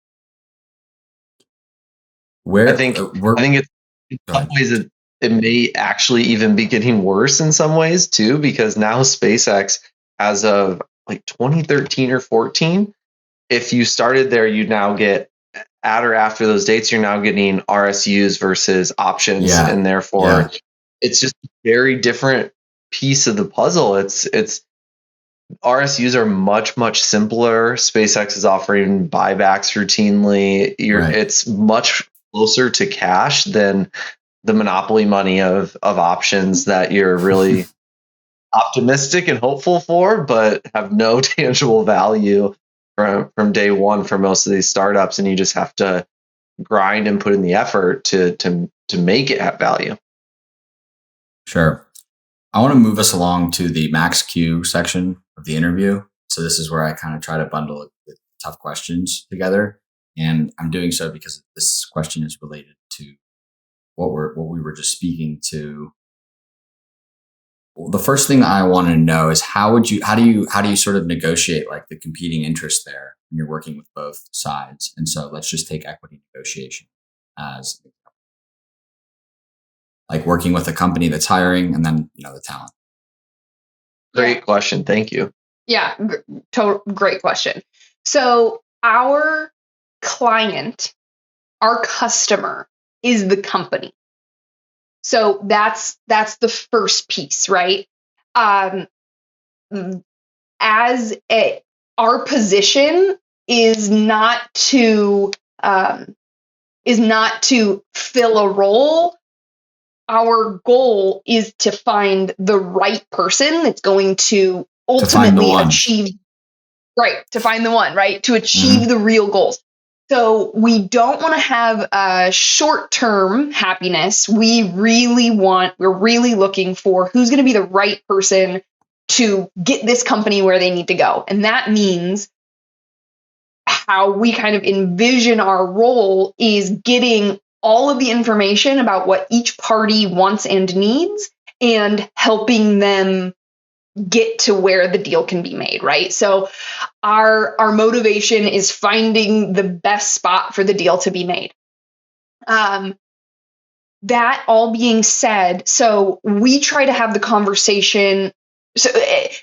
I think it's in some ways it may actually even be getting worse in some ways too, because now SpaceX, as of like 2013 or 14, if you started there, you now get at or after those dates, you're now getting RSUs versus options. Yeah. And therefore it's just a very different piece of the puzzle. It's RSUs are much, much simpler. SpaceX is offering buybacks routinely. It's much closer to cash than the monopoly money of options that you're really optimistic and hopeful for, but have no tangible value from day one for most of these startups. And you just have to grind and put in the effort to make it have value. Sure. I want to move us along to the Max Q section of the interview. So this is where I kind of try to bundle the tough questions together. And I'm doing so because this question is related to what we were just speaking to. Well, the first thing I want to know is how do you sort of negotiate like the competing interest there when you're working with both sides? And so let's just take equity negotiation as like working with a company that's hiring and then, the talent. Great question. Thank you. Yeah, great question. So our client, our customer is the company. So that's the first piece, right? Our position is not to fill a role. Our goal is to find the right person that's going to ultimately achieve, to find the one, right? To achieve the real goals. So we don't want to have a short-term happiness. We're really looking for who's going to be the right person to get this company where they need to go. And that means how we kind of envision our role is getting all of the information about what each party wants and needs and helping them get to where the deal can be made, right? So our motivation is finding the best spot for the deal to be made. That all being said, so we try to have the conversation. So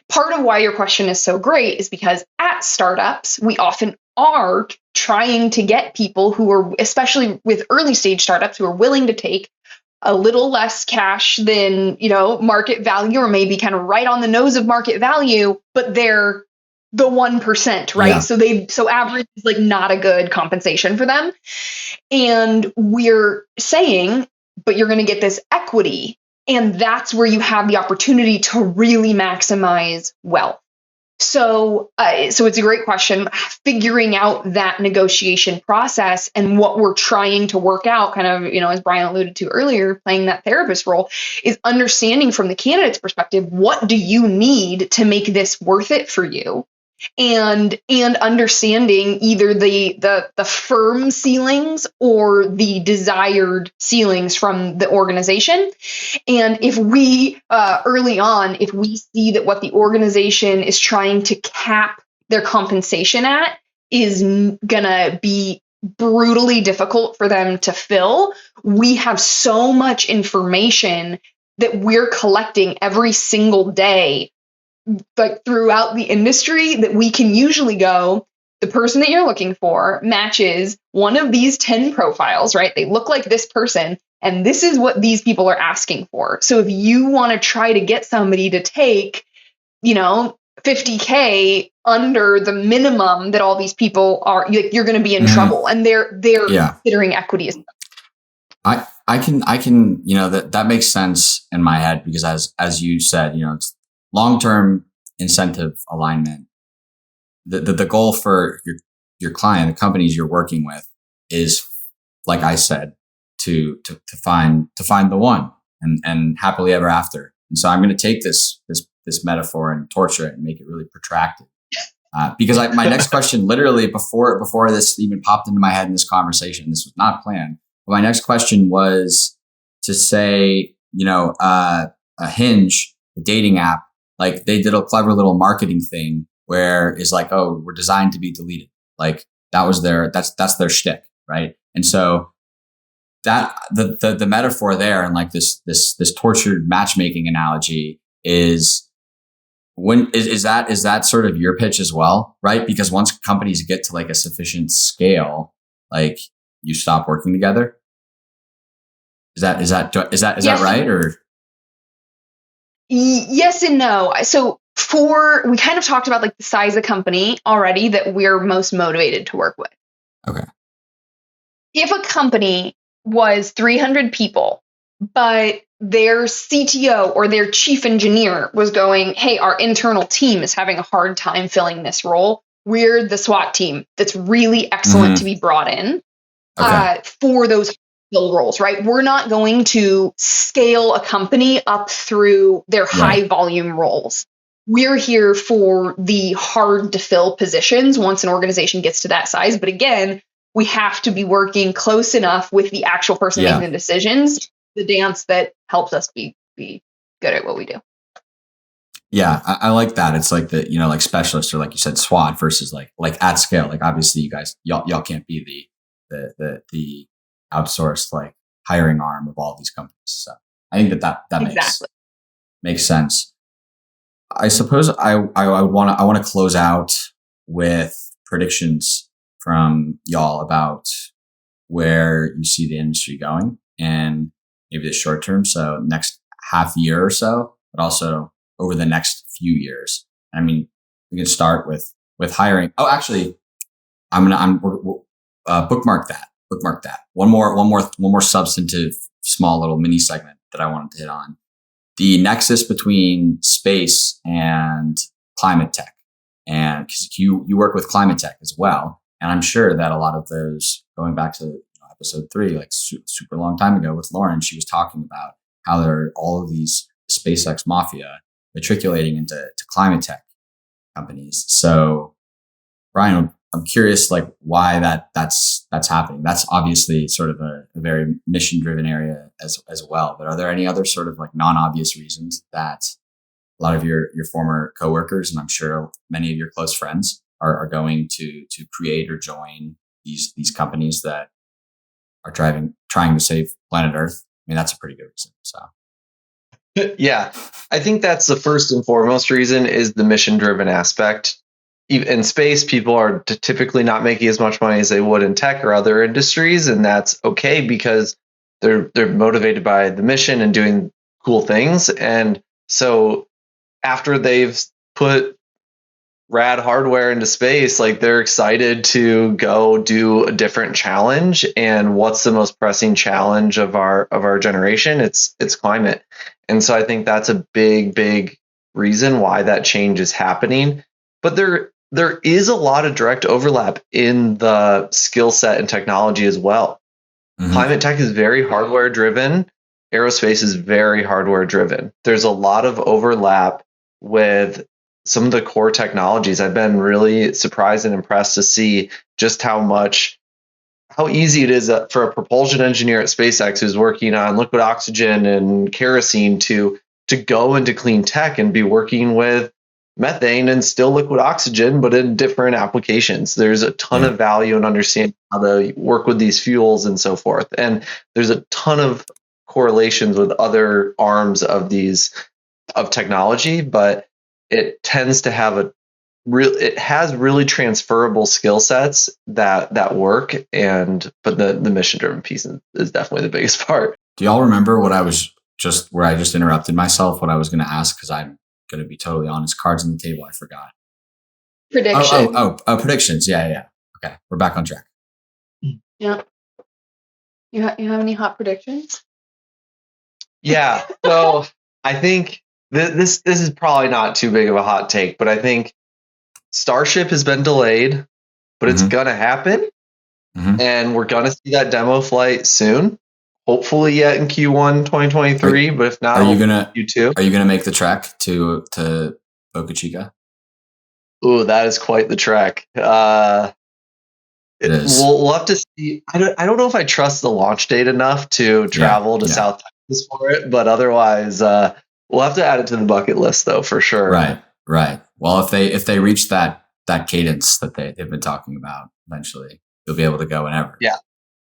part of why your question is so great is because at startups, we often are trying to get people who are, especially with early stage startups, who are willing to take a little less cash than, market value, or maybe kind of right on the nose of market value, but they're the 1%, right? Yeah. So average is like not a good compensation for them. And we're saying, but you're going to get this equity. And that's where you have the opportunity to really maximize wealth. So it's a great question. Figuring out that negotiation process and what we're trying to work out, kind of, as Brian alluded to earlier, playing that therapist role, is understanding from the candidate's perspective, what do you need to make this worth it for you? And understanding either the firm ceilings or the desired ceilings from the organization. And if we early on, if we see that what the organization is trying to cap their compensation at is gonna be brutally difficult for them to fill, we have so much information that we're collecting every single day, like throughout the industry, that we can usually go, the person that you're looking for matches one of these 10 profiles, right? They look like this person, and this is what these people are asking for. So if you want to try to get somebody to take, $50K under the minimum that all these people are, you're going to be in trouble. And they're considering equity as I can, that makes sense in my head, because as you said, it's long-term incentive alignment. The goal for your client, the companies you're working with, is, like I said, to find the one and happily ever after. And so I'm going to take this metaphor and torture it and make it really protracted. Because my next question, literally before this even popped into my head in this conversation, this was not planned. But my next question was to say, a Hinge, the dating app, like they did a clever little marketing thing where it's like, oh, we're designed to be deleted. Like that's their shtick, right? And so that the metaphor there, and like this tortured matchmaking analogy is that sort of your pitch as well, right? Because once companies get to like a sufficient scale, like you stop working together? Is that right? Or yes and no. So we kind of talked about like the size of company already that we're most motivated to work with. Okay. If a company was 300 people, but their CTO or their chief engineer was going, hey, our internal team is having a hard time filling this role. We're the SWAT team that's really excellent to be brought in for those roles, right? We're not going to scale a company up through their high volume roles. We're here for the hard to fill positions once an organization gets to that size. But again, we have to be working close enough with the actual person making the decisions, the dance that helps us be good at what we do. Yeah, I like that. It's like the, like specialists, or like you said, SWAT versus like at scale. Like obviously you guys, y'all can't be the outsourced like hiring arm of all these companies. So I think that makes sense. I suppose I want to close out with predictions from y'all about where you see the industry going, and maybe the short term. So next half year or so, but also over the next few years. I mean, we can start with hiring. Oh, actually, I'm bookmark that. One more substantive, small little mini segment that I wanted to hit on. The nexus between space and climate tech. And because you work with climate tech as well. And I'm sure that a lot of those, going back to episode 3, like super long time ago with Lauren, she was talking about how there are all of these SpaceX mafia matriculating into climate tech companies. So Brian, I'm curious, like why that's happening. That's obviously sort of a very mission driven area as well. But are there any other sort of like non-obvious reasons that a lot of your former coworkers, and I'm sure many of your close friends, are going to create or join these companies that are trying to save planet Earth? I mean, that's a pretty good reason. So yeah, I think that's the first and foremost reason, is the mission driven aspect. In space, people are typically not making as much money as they would in tech or other industries, and that's okay because they're motivated by the mission and doing cool things. And so after they've put rad hardware into space, like they're excited to go do a different challenge. And what's the most pressing challenge of our generation? It's climate. And so I think that's a big reason why that change is happening. But there is a lot of direct overlap in the skill set and technology as well. Mm-hmm. Climate tech is very hardware driven. Aerospace is very hardware driven. There's a lot of overlap with some of the core technologies. I've been really surprised and impressed to see just how easy it is for a propulsion engineer at SpaceX who's working on liquid oxygen and kerosene to go into clean tech and be working with methane and still liquid oxygen, but in different applications. There's a ton of value in understanding how to work with these fuels and so forth. And there's a ton of correlations with other arms of technology, but it tends to have it has really transferable skill sets that work. But the mission driven piece is definitely the biggest part. Do y'all remember where I just interrupted myself, what I was going to ask? Because I'm going to be totally honest. Cards on the table, I forgot. Predictions. Predictions. Yeah. Okay, we're back on track. Yeah. You have any hot predictions? Yeah. So I think this is probably not too big of a hot take, but I think Starship has been delayed, but it's going to happen. Mm-hmm. And we're going to see that demo flight soon. Hopefully yet in Q1 2023, but if not, Q2. Are you gonna make the trek to Boca Chica? Ooh, that is quite the trek. It is. We'll have to see. I don't know if I trust the launch date enough to travel to South Texas for it, but otherwise, we'll have to add it to the bucket list, though, for sure. Right. Well, if they reach that cadence that they've been talking about, eventually you'll be able to go whenever. Yeah.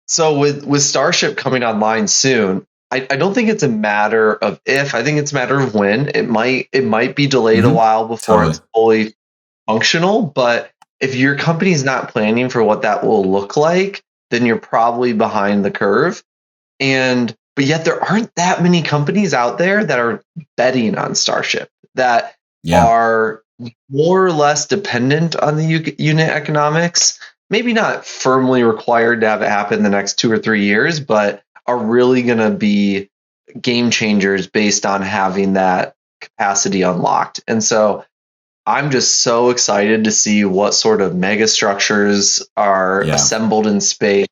So with Starship coming online soon, I don't think it's a matter of if. I think it's a matter of when. It might be delayed a while before it's fully functional. But if your company's not planning for what that will look like, then you're probably behind the curve. But yet there aren't that many companies out there that are betting on Starship, that are more or less dependent on the unit economics, maybe not firmly required to have it happen in the next 2 or 3 years, but are really going to be game changers based on having that capacity unlocked. And so I'm just so excited to see what sort of mega structures are assembled in space,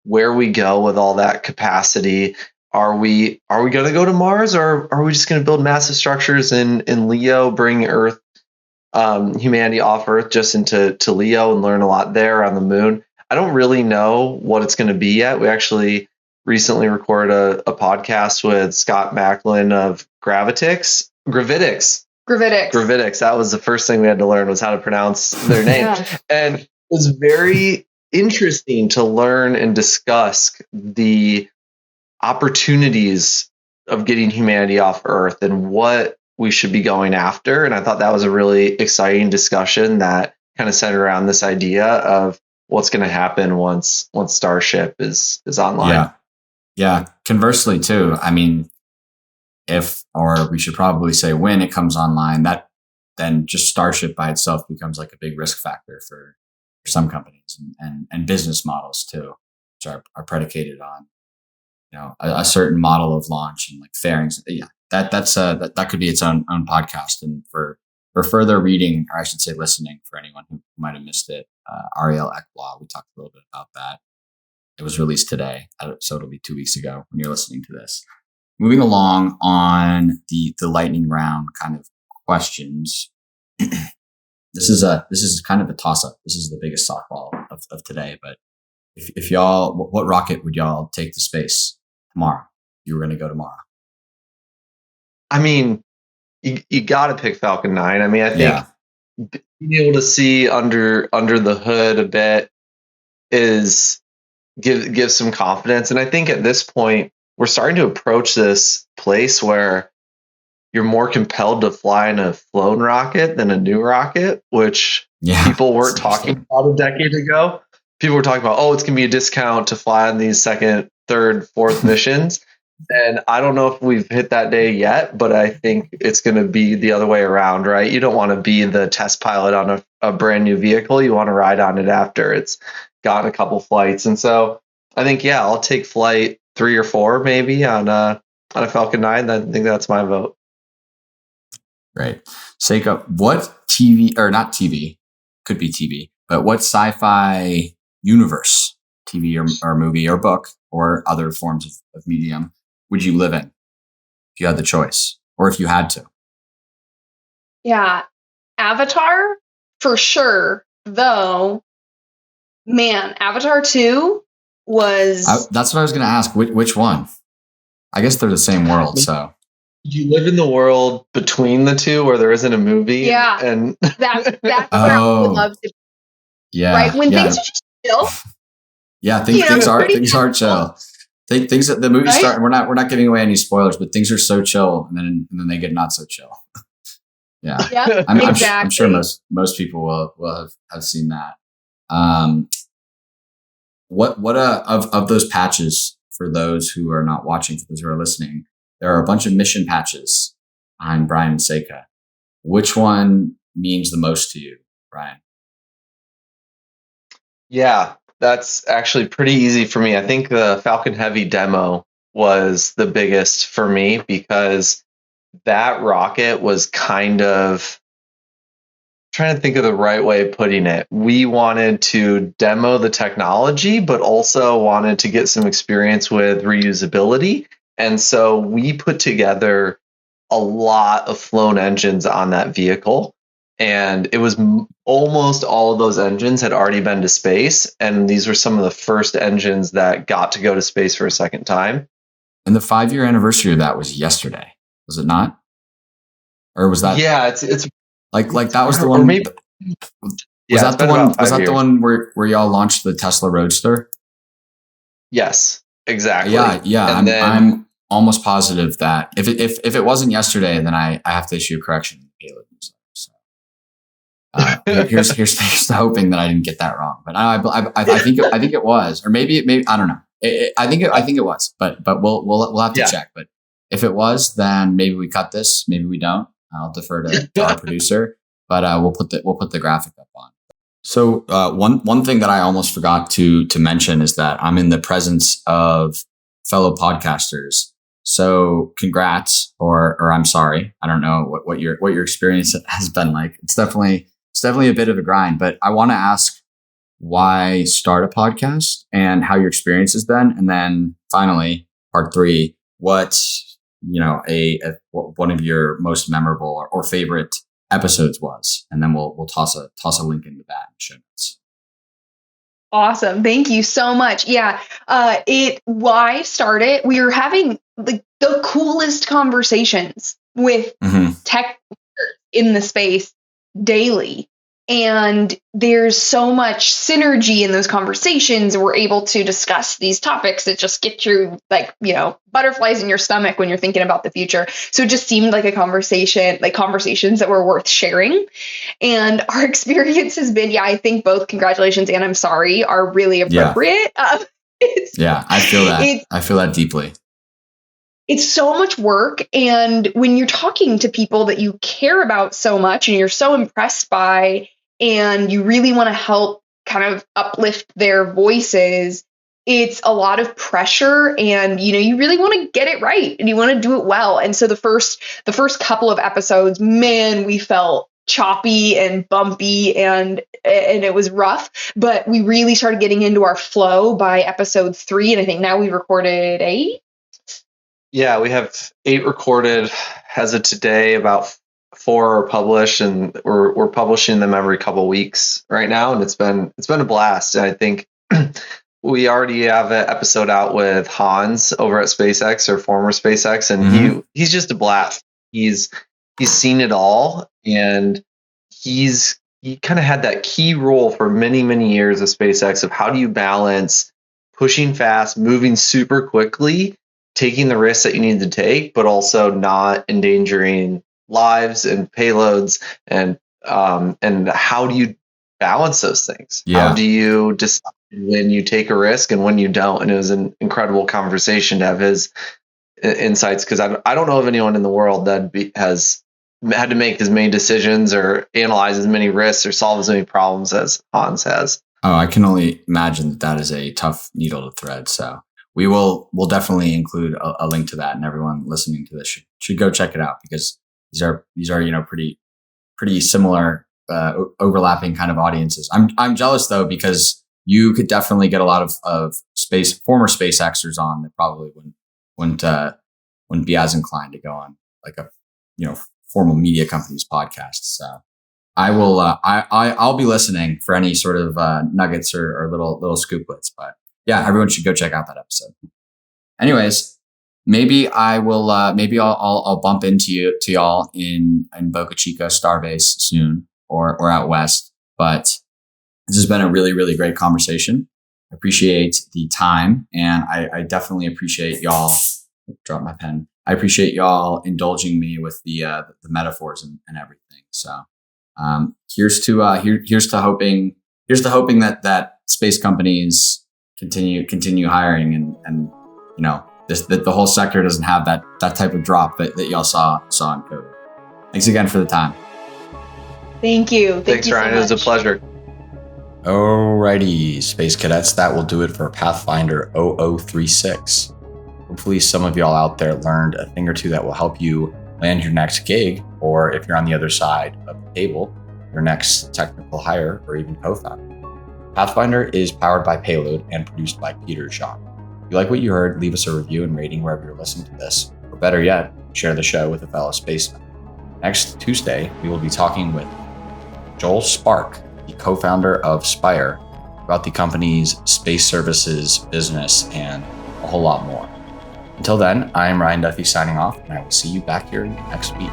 where we go with all that capacity. Are we going to go to Mars, or are we just going to build massive structures in Leo, bring Earth, humanity off Earth just into Leo and learn a lot there on the moon? I don't really know what it's going to be yet. We actually recently recorded a podcast with Scott Macklin of Gravitics. That was the first thing we had to learn, was how to pronounce their name. And it was very interesting to learn and discuss the opportunities of getting humanity off Earth and what we should be going after. And I thought that was a really exciting discussion that kind of centered around this idea of what's going to happen once Starship is online. Yeah. Conversely too, I mean, or we should probably say when it comes online, that then just Starship by itself becomes like a big risk factor for some companies and business models too, which are predicated on, a certain model of launch and like fairings. Yeah, that could be its own podcast. And for further reading, or I should say listening, for anyone who might have missed it, Ariel Ekblad, we talked a little bit about that. It was released today, so it'll be 2 weeks ago when you're listening to this. Moving along on the lightning round kind of questions. This is kind of a toss up. This is the biggest softball of today. But if y'all, what rocket would y'all take to space tomorrow? You were going to go tomorrow. I mean, you got to pick Falcon 9. I mean, I think being able to see under the hood a bit is give some confidence. And I think at this point, we're starting to approach this place where you're more compelled to fly in a flown rocket than a new rocket, which people weren't talking about a decade ago. People were talking about, it's going to be a discount to fly on these second, third, fourth missions. And I don't know if we've hit that day yet, but I think it's going to be the other way around, right? You don't want to be the test pilot on a brand new vehicle. You want to ride on it after it's gotten a couple flights. And so I think, I'll take flight 3 or 4 maybe on a Falcon 9. I think that's my vote. Great. Seyka, what TV, or not TV, could be TV, but what sci-fi universe, TV or movie or book or other forms of medium would you live in if you had the choice, or if you had to? Yeah, Avatar for sure. Though, man, Avatar 2 was... that's what I was going to ask. Which one? I guess they're the same world, so... You live in the world between the two where there isn't a movie. Yeah. And that's where I would love to be. Yeah. Right? When things are just chill. Yeah, things are chill. Things that the movie start, we're not giving away any spoilers, but things are so chill, and then they get not so chill. Yeah. Exactly. I'm sure most people will have seen that. What of those patches, for those who are not watching, for those who are listening, there are a bunch of mission patches behind Brian and Seyka. Which one means the most to you, Brian? Yeah, that's actually pretty easy for me. I think the Falcon Heavy demo was the biggest for me, because that rocket was kind of, trying to think of the right way of putting it. We wanted to demo the technology, but also wanted to get some experience with reusability. And so we put together a lot of flown engines on that vehicle. And it was almost all of those engines had already been to space. And these were some of the first engines that got to go to space for a second time. And the 5-year anniversary of that was yesterday, was it not? Or was that? Yeah, it's like that was the one. Maybe, was that the one? Was that the one where y'all launched the Tesla Roadster? Yes, exactly. Yeah. I'm almost positive that if it wasn't yesterday, then I have to issue a correction. So. Here's the hoping that I didn't get that wrong, but I think it was, or maybe I don't know. I think it was, but we'll have to check. But if it was, then maybe we cut this, maybe we don't. I'll defer to our producer, but we'll put the graphic up on. So one thing that I almost forgot to mention is that I'm in the presence of fellow podcasters. So congrats, or I'm sorry. I don't know what your experience has been like. It's definitely a bit of a grind, but I want to ask why start a podcast and how your experience has been. And then finally, part 3, what, one of your most memorable or favorite episodes was. And then we'll toss a link into that in the show notes. Awesome. Thank you so much. Yeah. Why start it? We were having the coolest conversations with tech in the space daily. And there's so much synergy in those conversations. And we're able to discuss these topics that just get you butterflies in your stomach when you're thinking about the future. So it just seemed like conversations that were worth sharing. And our experience has been, I think both congratulations and I'm sorry are really appropriate. Yeah, I feel that. I feel that deeply. It's so much work. And when you're talking to people that you care about so much and you're so impressed by, and you really want to help kind of uplift their voices, it's a lot of pressure, and you really want to get it right and you want to do it well. And so the first couple of episodes, man, we felt choppy and bumpy and it was rough, but we really started getting into our flow by episode 3, and I think now we recorded 8. Yeah, we have 8 recorded as of today. About 4 are published, and we're publishing them every couple of weeks right now, and it's been a blast. And I think we already have an episode out with Hans over at SpaceX, or former SpaceX, and he's just a blast. He's seen it all, and he kind of had that key role for many, many years of SpaceX of how do you balance pushing fast, moving super quickly, taking the risks that you need to take, but also not endangering lives and payloads, and how do you balance those things? How do you decide when you take a risk and when you don't? And it was an incredible conversation to have his insights, because I don't know of anyone in the world that has had to make as many decisions or analyze as many risks or solve as many problems as Hans has. Oh, I can only imagine that is a tough needle to thread. So we'll definitely include a link to that, and everyone listening to this should go check it out, because these are pretty similar overlapping kind of audiences. I'm jealous though, because you could definitely get a lot of former SpaceX'ers on that probably wouldn't be as inclined to go on like a formal media company's podcast. So I will I'll be listening for any sort of nuggets or little scooplets. But yeah, everyone should go check out that episode. Anyways, maybe I'll bump into y'all in Boca Chica Starbase soon, or out west. But this has been a really, really great conversation. I appreciate the time, and I definitely appreciate y'all. Drop my pen. I appreciate y'all indulging me with the metaphors and everything. So here's to hoping that space companies continue hiring, and that the whole sector doesn't have that type of drop that y'all saw in COVID. Thanks again for the time. Thank you. Thanks, Ryan. It was a pleasure. Alrighty, Space Cadets, that will do it for Pathfinder 0036. Hopefully some of y'all out there learned a thing or two that will help you land your next gig, or if you're on the other side of the table, your next technical hire or even co-founder. Pathfinder is powered by Payload and produced by Peter Jean. If you like what you heard, leave us a review and rating wherever you're listening to this, or better yet, share the show with a fellow spaceman. Next Tuesday, we will be talking with Joel Spark, the co-founder of Spire, about the company's space services business and a whole lot more. Until then, I am Ryan Duffy signing off, and I will see you back here next week.